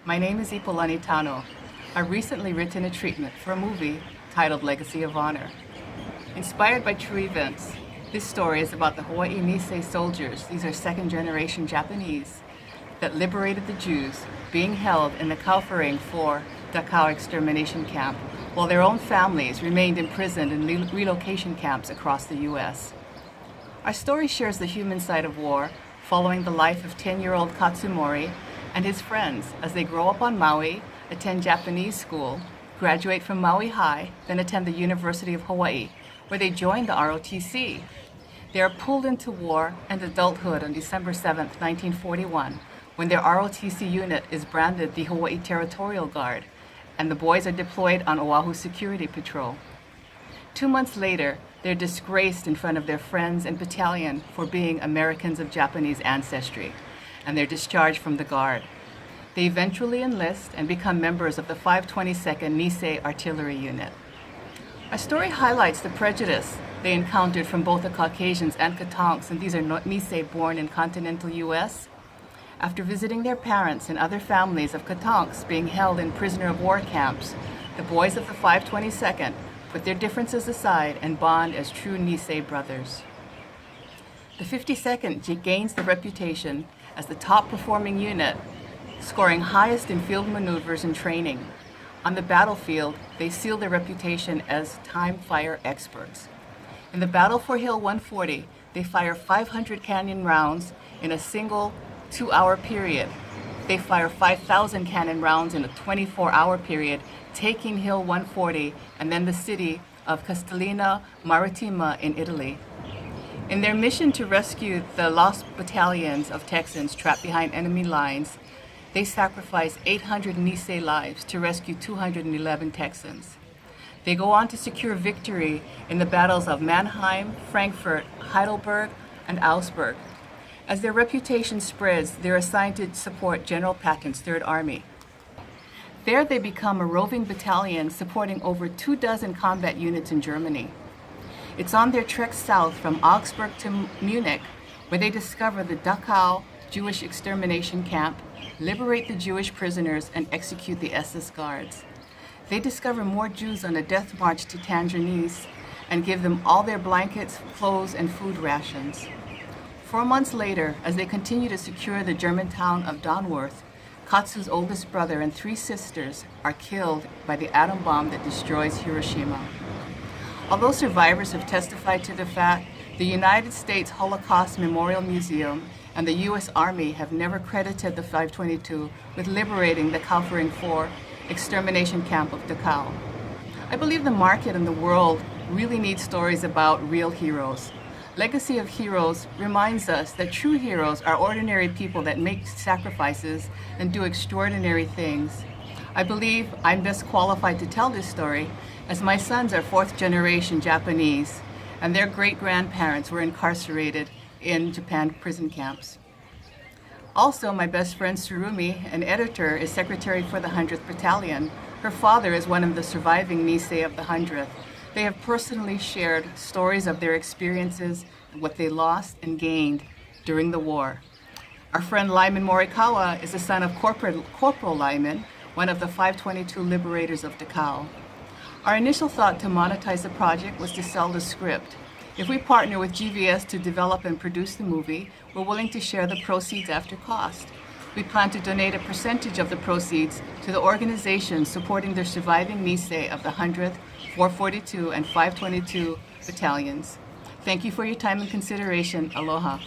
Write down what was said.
My name is Ipolani Tano. I've recently written a treatment for a movie titled Legacy of Honor. Inspired by true events, this story is about the Hawaii Nisei soldiers, these are second-generation Japanese, that liberated the Jews being held in the Kaufering 4 Dachau extermination camp, while their own families remained imprisoned in relocation camps across the U.S. Our story shares the human side of war, following the life of 10-year-old Katsumori and his friends as they grow up on Maui, attend Japanese school, graduate from Maui High, then attend the University of Hawaii, where they join the ROTC. They are pulled into war and adulthood on December 7, 1941, when their ROTC unit is branded the Hawaii Territorial Guard, and the boys are deployed on Oahu Security Patrol. 2 months later, they're disgraced in front of their friends and battalion for being Americans of Japanese ancestry, and they're discharged from the Guard. They eventually enlist and become members of the 522nd Nisei Artillery Unit. Our story highlights the prejudice they encountered from both the Caucasians and Katonks, and these are Nisei born in continental U.S. After visiting their parents and other families of Katonks being held in prisoner of war camps, the boys of the 522nd put their differences aside and bond as true Nisei brothers. The 52nd gains the reputation as the top performing unit, scoring highest in field maneuvers and training. On the battlefield, they seal their reputation as time fire experts. In the battle for Hill 140, they fire 500 cannon rounds in a single 2-hour period. They fire 5,000 cannon rounds in a 24-hour period, taking Hill 140 and then the city of Castellina Marittima in Italy. In their mission to rescue the lost battalions of Texans trapped behind enemy lines, they sacrificed 800 Nisei lives to rescue 211 Texans. They go on to secure victory in the battles of Mannheim, Frankfurt, Heidelberg, and Augsburg. As their reputation spreads, they're assigned to support General Patton's Third Army. There they become a roving battalion supporting over 24 combat units in Germany. It's on their trek south from Augsburg to Munich where they discover the Dachau Jewish extermination camp, liberate the Jewish prisoners, and execute the SS guards. They discover more Jews on a death march to Tangiers and give them all their blankets, clothes, and food rations. 4 months later, as they continue to secure the German town of Donworth, Katsu's oldest brother and 3 sisters are killed by the atom bomb that destroys Hiroshima. Although survivors have testified to the fact, the United States Holocaust Memorial Museum and the U.S. Army have never credited the 522 with liberating the Kaufering 4 extermination camp of Dachau. I believe the market and the world really need stories about real heroes. Legacy of Heroes reminds us that true heroes are ordinary people that make sacrifices and do extraordinary things. I believe I'm best qualified to tell this story as my sons are 4th-generation Japanese and their great-grandparents were incarcerated in Japan prison camps. Also, my best friend Surumi, an editor, is secretary for the 100th Battalion. Her father is one of the surviving Nisei of the 100th. They have personally shared stories of their experiences, what they lost and gained during the war. Our friend Lyman Morikawa is the son of Corporal Lyman, one of the 522 liberators of Dachau. Our initial thought to monetize the project was to sell the script. If we partner with GVS to develop and produce the movie, we're willing to share the proceeds after cost. We plan to donate a percentage of the proceeds to the organizations supporting the surviving Nisei of the 100th, 442, and 522 battalions. Thank you for your time and consideration. Aloha.